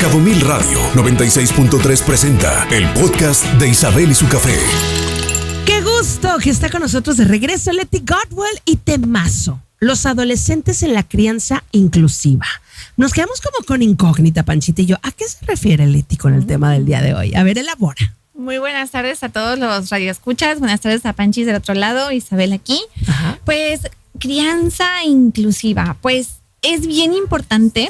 Cabo Mil Radio 96.3 presenta el podcast de Isabel y su café. ¡Qué gusto que está con nosotros de regreso Leti Godwell y temazo! Los adolescentes en la crianza inclusiva. Nos quedamos como con incógnita, Panchita y yo. ¿A qué se refiere Leti con el tema del día de hoy? A ver, elabora. Muy buenas tardes a todos los radioescuchas. Buenas tardes a Panchis del otro lado, Isabel aquí. Ajá. Pues crianza inclusiva, pues es bien importante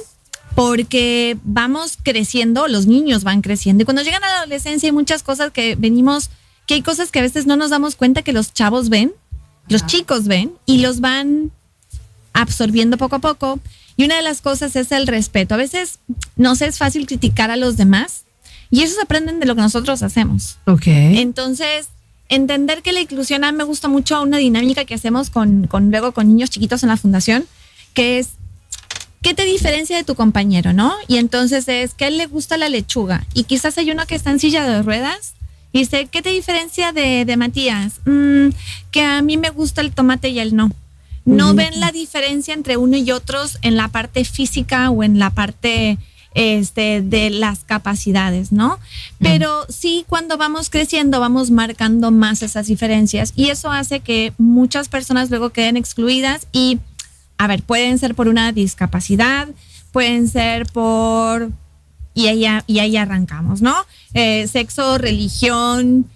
porque vamos creciendo, los niños van creciendo y cuando llegan a la adolescencia hay muchas cosas que hay cosas que a veces no nos damos cuenta que los chavos ven, los chicos ven y los van absorbiendo poco a poco. Y una de las cosas es el respeto. A veces nos es fácil criticar a los demás y esos aprenden de lo que nosotros hacemos. Ok. Entonces, entender que la inclusión, a mí me gusta mucho una dinámica que hacemos luego con niños chiquitos en la fundación, que es ¿qué te diferencia de tu compañero, no? Y entonces es que a él le gusta la lechuga y quizás hay uno que está en silla de ruedas y dice, ¿qué te diferencia de Matías? Que a mí me gusta el tomate y a él no. No ven la diferencia entre uno y otros en la parte física o en la parte de las capacidades, ¿no? Pero sí, cuando vamos creciendo, vamos marcando más esas diferencias y eso hace que muchas personas luego queden excluidas y, a ver, pueden ser por una discapacidad, pueden ser por... Y ahí arrancamos, ¿no? Sexo, religión,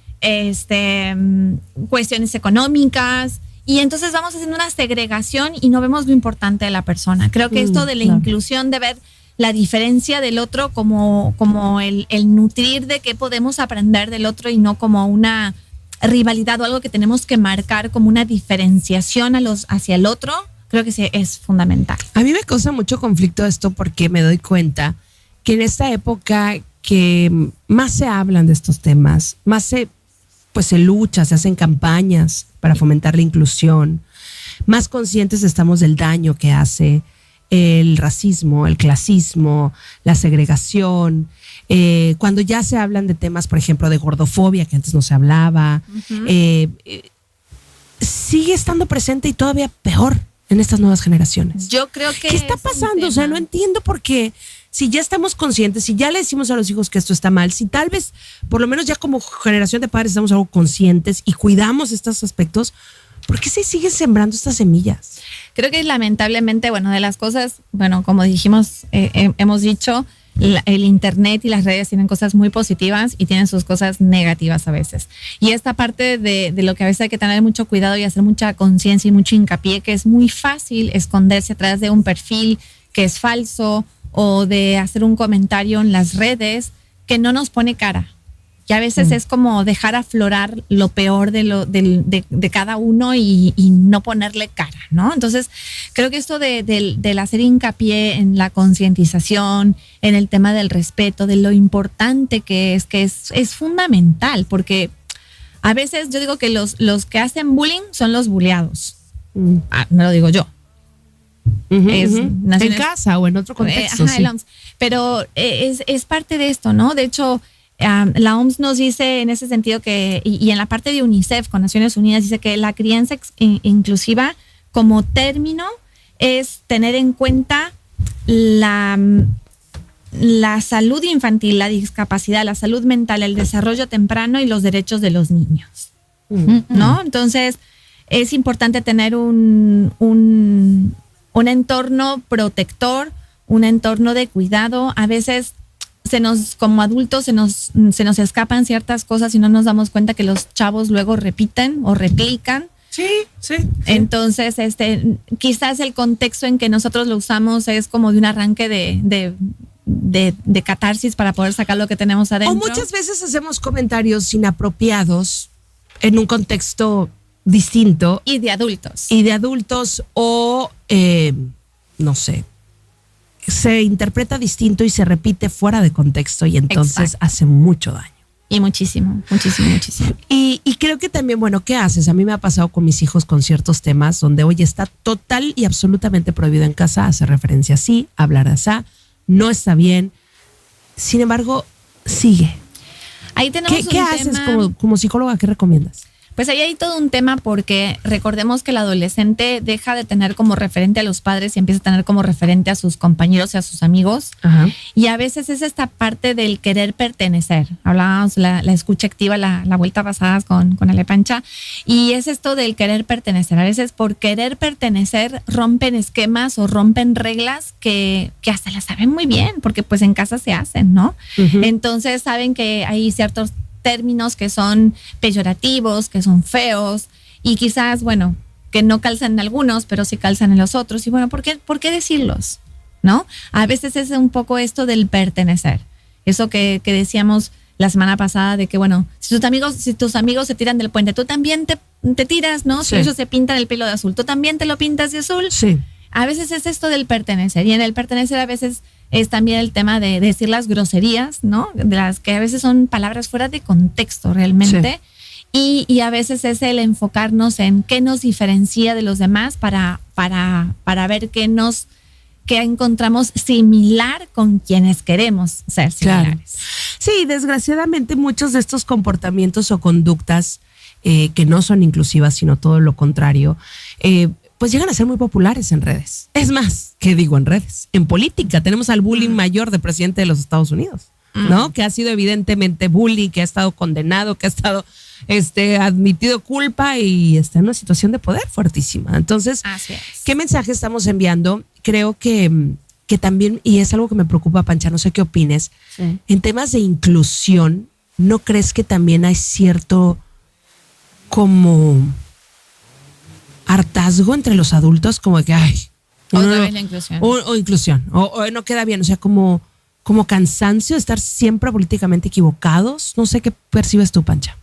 cuestiones económicas. Y entonces vamos haciendo una segregación y no vemos lo importante de la persona. Creo que esto de la inclusión, de ver la diferencia del otro como el nutrir de qué podemos aprender del otro y no como una rivalidad o algo que tenemos que marcar como una diferenciación hacia el otro, creo que sí es fundamental. A mí me causa mucho conflicto esto porque me doy cuenta que en esta época que más se hablan de estos temas, más se lucha, se hacen campañas para fomentar la inclusión, más conscientes estamos del daño que hace el racismo, el clasismo, la segregación. Cuando ya se hablan de temas, por ejemplo, de gordofobia, que antes no se hablaba, sigue estando presente y todavía peor en estas nuevas generaciones. Yo creo que... ¿Qué está pasando? O sea, no entiendo por qué. Si ya estamos conscientes, si ya le decimos a los hijos que esto está mal, si tal vez, por lo menos ya como generación de padres estamos algo conscientes y cuidamos estos aspectos, ¿por qué se siguen sembrando estas semillas? Creo que lamentablemente, de las cosas, como dijimos, hemos dicho, el internet y las redes tienen cosas muy positivas y tienen sus cosas negativas a veces. Y esta parte de lo que a veces hay que tener mucho cuidado y hacer mucha conciencia y mucho hincapié, que es muy fácil esconderse atrás de un perfil que es falso o de hacer un comentario en las redes que no nos pone cara. Y a veces es como dejar aflorar lo peor de cada uno y no ponerle cara, ¿no? Entonces, creo que esto del hacer hincapié en la concientización, en el tema del respeto, de lo importante que es fundamental, porque a veces yo digo que los que hacen bullying son los bulleados. No lo digo yo. En casa o en otro contexto. Sí. Pero es parte de esto, ¿no? De hecho, la OMS nos dice en ese sentido que, y en la parte de UNICEF con Naciones Unidas, dice que la crianza inclusiva como término es tener en cuenta la salud infantil, la discapacidad, la salud mental, el desarrollo temprano y los derechos de los niños, ¿no? Entonces, es importante tener un entorno protector, un entorno de cuidado. A veces como adultos se nos escapan ciertas cosas y no nos damos cuenta que los chavos luego repiten o replican. Sí. Entonces, quizás el contexto en que nosotros lo usamos es como de un arranque de catarsis para poder sacar lo que tenemos adentro. O muchas veces hacemos comentarios inapropiados en un contexto distinto. Y de adultos. O, no sé, se interpreta distinto y se repite fuera de contexto y entonces hace mucho daño. Y muchísimo. Y creo que también, ¿qué haces? A mí me ha pasado con mis hijos con ciertos temas donde, oye, está total y absolutamente prohibido en casa hacer referencia así, hablar así, no está bien. Sin embargo, sigue. Ahí tenemos ¿Qué haces como psicóloga? ¿Qué recomiendas? Pues ahí hay todo un tema porque recordemos que el adolescente deja de tener como referente a los padres y empieza a tener como referente a sus compañeros y a sus amigos. Ajá. Y a veces es esta parte del querer pertenecer. Hablábamos la escucha activa, la vuelta pasada con Ale Pancha. Y es esto del querer pertenecer. A veces por querer pertenecer rompen esquemas o rompen reglas que hasta las saben muy bien porque pues en casa se hacen, ¿no? Uh-huh. Entonces saben que hay ciertos términos que son peyorativos, que son feos y quizás, bueno, que no calzan en algunos, pero sí calzan en los otros. Y bueno, ¿por qué decirlos? ¿No? A veces es un poco esto del pertenecer. Eso que decíamos la semana pasada de que, bueno, si tus amigos se tiran del puente, tú también te tiras, ¿no? Sí. Si ellos se pintan el pelo de azul, tú también te lo pintas de azul. Sí. A veces es esto del pertenecer. Y en el pertenecer a veces es también el tema de decir las groserías, ¿no? De las que a veces son palabras fuera de contexto realmente. Sí. Y a veces es el enfocarnos en qué nos diferencia de los demás para ver qué encontramos similar con quienes queremos ser similares. Claro. Sí, desgraciadamente muchos de estos comportamientos o conductas que no son inclusivas, sino todo lo contrario, pues llegan a ser muy populares en redes. Es más, ¿qué digo en redes? En política tenemos al bullying mayor de presidente de los Estados Unidos, ¿no? Que ha sido evidentemente bullying, que ha estado condenado, que ha estado admitido culpa y está en una situación de poder fuertísima. Entonces, ¿qué mensaje estamos enviando? Creo que también, y es algo que me preocupa, Pancha, no sé qué opines, sí. En temas de inclusión, ¿no crees que también hay cierto como hartazgo entre los adultos, como que otra vez la inclusión o inclusión o no queda bien, o sea, como cansancio de estar siempre políticamente equivocados? No sé qué percibes tú, Pancha.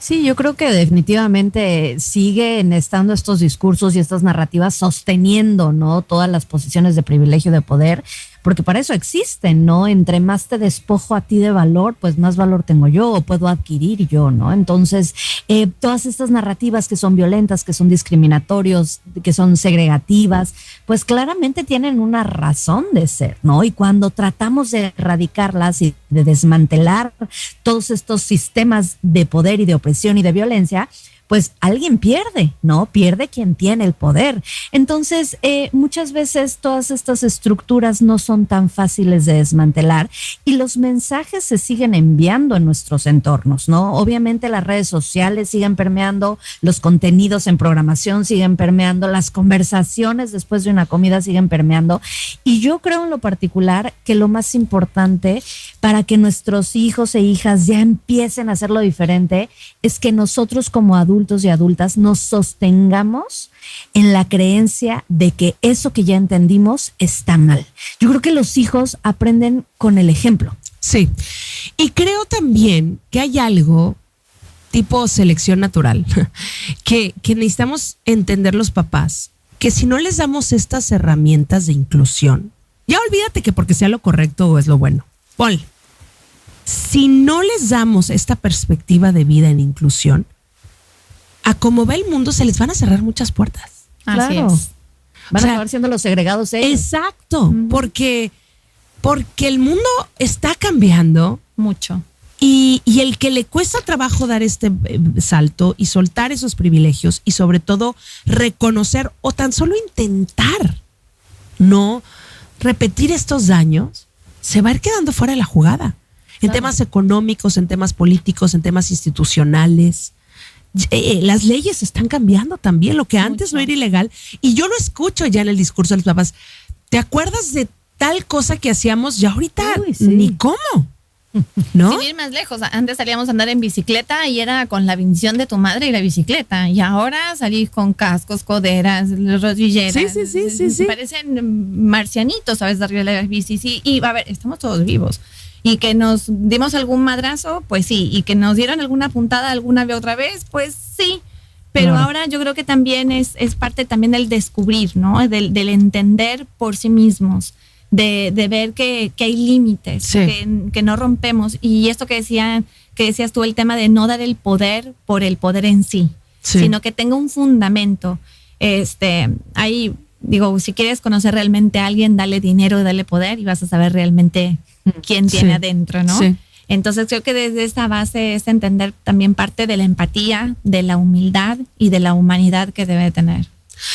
Sí, yo creo que definitivamente siguen estando estos discursos y estas narrativas sosteniendo, ¿no? Todas las posiciones de privilegio, de poder, porque para eso existen, ¿no? Entre más te despojo a ti de valor, pues más valor tengo yo o puedo adquirir yo, ¿no? Entonces, todas estas narrativas que son violentas, que son discriminatorios, que son segregativas, pues claramente tienen una razón de ser, ¿no? Y cuando tratamos de erradicarlas y de desmantelar todos estos sistemas de poder y de opresión y de violencia, pues alguien pierde, ¿no? Pierde quien tiene el poder. Entonces, muchas veces todas estas estructuras no son tan fáciles de desmantelar y los mensajes se siguen enviando en nuestros entornos, ¿no? Obviamente las redes sociales siguen permeando, los contenidos en programación siguen permeando, las conversaciones después de una comida siguen permeando. Y yo creo en lo particular que lo más importante para que nuestros hijos e hijas ya empiecen a hacerlo diferente es que nosotros como adultos y adultas nos sostengamos en la creencia de que eso que ya entendimos está mal. Yo creo que los hijos aprenden con el ejemplo. Sí, y creo también que hay algo tipo selección natural que necesitamos entender los papás, que si no les damos estas herramientas de inclusión, ya olvídate que porque sea lo correcto o es lo bueno, ponle. Si no les damos esta perspectiva de vida en inclusión, a como va el mundo se les van a cerrar muchas puertas. Claro. Van a acabar siendo los segregados ellos. Exacto, porque el mundo está cambiando mucho. Y el que le cuesta trabajo dar este salto y soltar esos privilegios y sobre todo reconocer o tan solo intentar no repetir estos daños, se va a ir quedando fuera de la jugada. En temas económicos, en temas políticos, en temas institucionales. Las leyes están cambiando también, lo que antes no era ilegal. Y yo lo escucho ya en el discurso de los papás. ¿Te acuerdas de tal cosa que hacíamos? Ya ahorita ni cómo, ¿no? Sin ir más lejos, antes salíamos a andar en bicicleta y era con la bendición de tu madre y la bicicleta. Y ahora salís con cascos, coderas, rodilleras. Sí. Parecen marcianitos a veces arriba de la bici. Sí, y a ver, estamos todos vivos. Y que nos dimos algún madrazo, pues sí. Y que nos dieron alguna puntada alguna vez otra vez, pues sí. Pero ahora yo creo que también es parte también del descubrir, ¿no? Del entender por sí mismos, de ver que hay límites, que no rompemos. Y esto que decías tú, el tema de no dar el poder por el poder en sí, sino que tenga un fundamento. Ahí digo, si quieres conocer realmente a alguien, dale dinero, dale poder y vas a saber realmente quién tiene adentro, ¿no? Sí. Entonces creo que desde esta base es entender también parte de la empatía, de la humildad y de la humanidad que debe tener.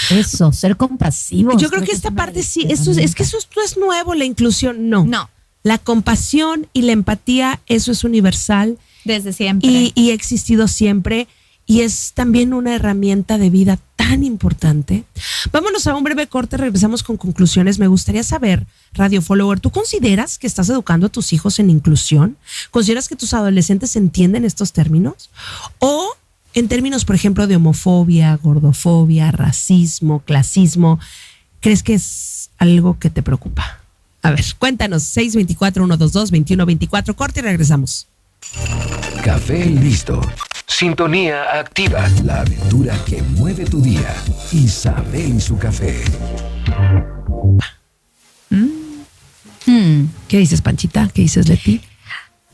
Eso, ser compasivos. Yo creo que esta parte sí, eso no es nuevo, la inclusión, no. No, La compasión y la empatía, eso es universal desde siempre. y ha existido siempre y es también una herramienta de vida tan importante. Vámonos a un breve corte, regresamos con conclusiones. Me gustaría saber, Radio Follower, ¿tú consideras que estás educando a tus hijos en inclusión? ¿Consideras que tus adolescentes entienden estos términos? ¿O en términos, por ejemplo, de homofobia, gordofobia, racismo, clasismo, crees que es algo que te preocupa? A ver, cuéntanos, 624-122-2124, corte y regresamos. Café listo. Sintonía activa. La aventura que mueve tu día. Isabel y su café. ¿Qué dices, Panchita? ¿Qué dices, Leti?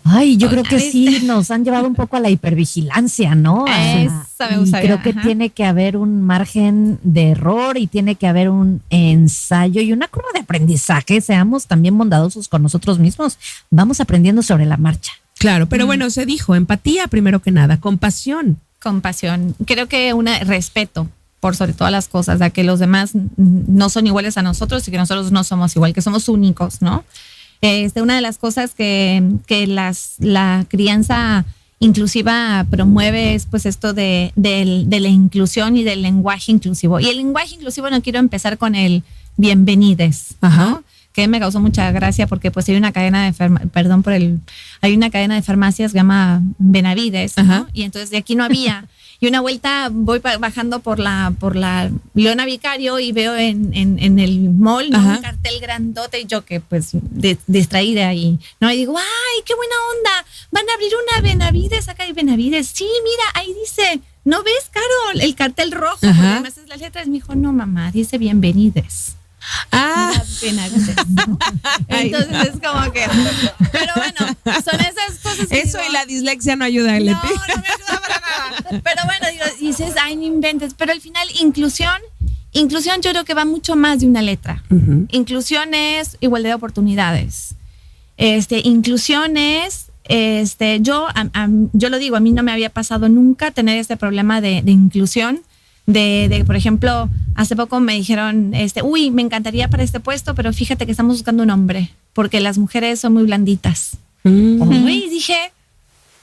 Ay, yo creo que sí nos han llevado un poco a la hipervigilancia, ¿no? Esa me gustaría, creo que tiene que haber un margen de error y tiene que haber un ensayo y una curva de aprendizaje. Seamos también bondadosos con nosotros mismos. Vamos aprendiendo sobre la marcha. Claro, pero bueno, se dijo empatía primero que nada, compasión. Compasión. Creo que respeto por sobre todas las cosas, de que los demás no son iguales a nosotros y que nosotros no somos igual, que somos únicos, ¿no? Una de las cosas que la crianza inclusiva promueve es pues esto de la inclusión y del lenguaje inclusivo. Y el lenguaje inclusivo no quiero empezar con el bienvenides, ¿no? Que me causó mucha gracia porque pues hay una cadena de hay una cadena de farmacias que se llama Benavides, ¿no? Y entonces de aquí no había. Y una vuelta voy bajando por la Leona Vicario y veo en el mall, ¿no? Un cartel grandote y yo que pues distraída ahí, ¿no? Y digo, ¡ay, qué buena onda! Van a abrir una Benavides, acá hay Benavides. Sí, mira, ahí dice, ¿no ves, Carol? El cartel rojo, porque además es las letras. Me dijo, no, mamá, dice bienvenides. Benavides, ¿no? Entonces es como que, pero bueno, son esas cosas que eso digo, y la dislexia no ayuda, Leti. No me ayuda para nada. Pero bueno, dices, ay, no inventes. Pero al final, inclusión yo creo que va mucho más de una letra. Inclusión es igualdad de oportunidades. Inclusión es, yo lo digo, a mí no me había pasado nunca tener este problema de inclusión. Por ejemplo, hace poco me dijeron, uy, me encantaría para este puesto, pero fíjate que estamos buscando un hombre, porque las mujeres son muy blanditas. Y dije,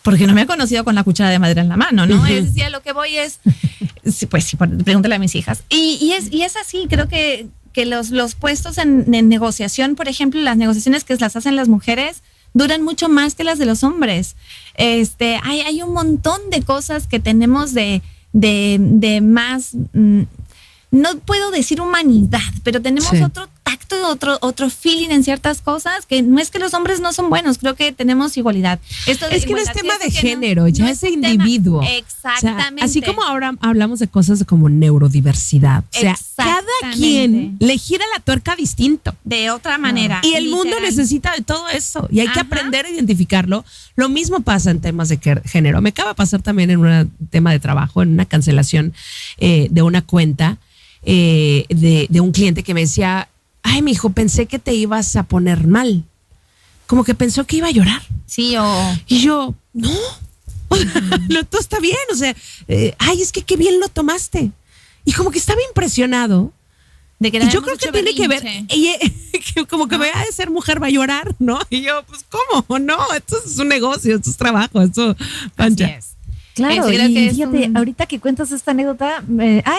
porque no me he conocido con la cuchara de madera en la mano, ¿no? Es decir, lo que voy es, pues sí, pregúntale a mis hijas. Y es así, creo que los puestos en negociación, por ejemplo, las negociaciones que las hacen las mujeres, duran mucho más que las de los hombres. Hay un montón de cosas que tenemos de más, no puedo decir humanidad, pero tenemos otro tacto, otro feeling en ciertas cosas, que no es que los hombres no son buenos, creo que tenemos igualdad. Es que no es tema de género, ya es de individuo. Exactamente. O sea, así como ahora hablamos de cosas como neurodiversidad. O sea, cada quien le gira la tuerca distinto. De otra manera. Y el mundo necesita de todo eso. Y hay que aprender a identificarlo. Lo mismo pasa en temas de género. Me acaba de pasar también en un tema de trabajo, en una cancelación de una cuenta de un cliente que me decía, ay, mijo, pensé que te ibas a poner mal. Como que pensó que iba a llorar. Sí, Y yo, no, todo está bien. O sea, ay, es que qué bien lo tomaste. Y como que estaba impresionado. De que y yo creo que tiene que ver, como que vea de ser mujer va a llorar, ¿no? Y yo, pues, ¿cómo? No, esto es un negocio, esto es trabajo, esto, Pancha. Así es. Claro, y fíjate, ahorita que cuentas esta anécdota,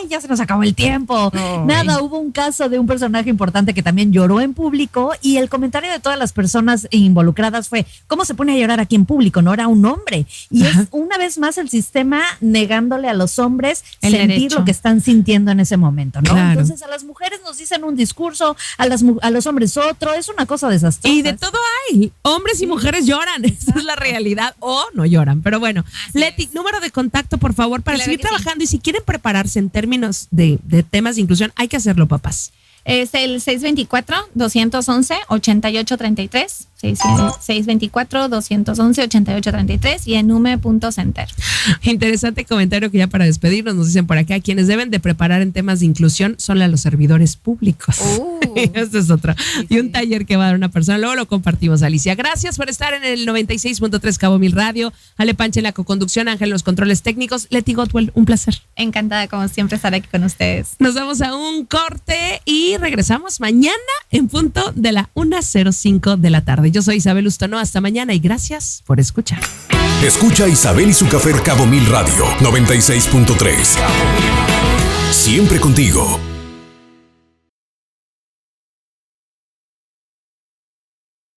ya se nos acabó el tiempo. Hubo un caso de un personaje importante que también lloró en público y el comentario de todas las personas involucradas fue, ¿cómo se pone a llorar aquí en público? No era un hombre. Y es una vez más el sistema negándole a los hombres sentir derecho. Lo que están sintiendo en ese momento, ¿no? Claro. Entonces a las mujeres nos dicen un discurso, a los hombres otro, es una cosa desastrosa. Y de todo hay, hombres y mujeres lloran, esa es la realidad, o no lloran, pero bueno. Así Leti, número de contacto, por favor, para seguir trabajando. Y si quieren prepararse en términos de temas de inclusión, hay que hacerlo, papás. Es el 624-211-8833. 624-211-8833 y en nume.center. Interesante comentario que ya para despedirnos nos dicen por acá, quienes deben de preparar en temas de inclusión son los servidores públicos. Este es otro. Y un taller que va a dar una persona, luego lo compartimos, Alicia. Gracias por estar en el 96.3 Cabo Mil Radio. Ale Panche en la coconducción, Ángel en los controles técnicos. Leti Gotwell, un placer. Encantada como siempre estar aquí con ustedes. Nos vamos a un corte y regresamos mañana en punto de la 1:05 de la tarde. Yo soy Isabel Ustono, hasta mañana y gracias por escuchar. Escucha Isabel y su café Cabo Mil Radio 96.3. Siempre contigo.